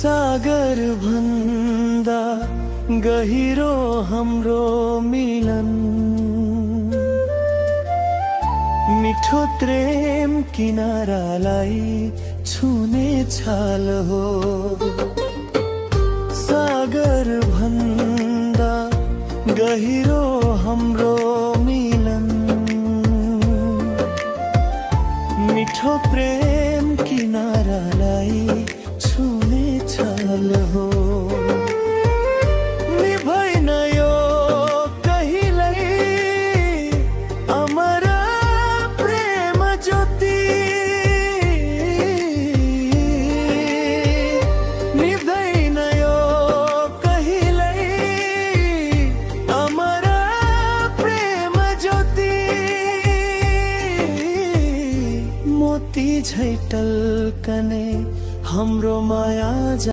सागर भन्दा गहिरो हाम्रो मिलन, मिठो प्रेम किनारालाई छुने छाल हो। सागर भन्दा गहिरो हाम्रो मिलन, मिठो प्रेम किनारालाई छुने छाल हो। निभैन यो कहिल्यै अमर प्रेम ज्योति, निभैन यो कहिल्यै अमर प्रेम ज्योति। मोती झै टल्कने हाम्रो माया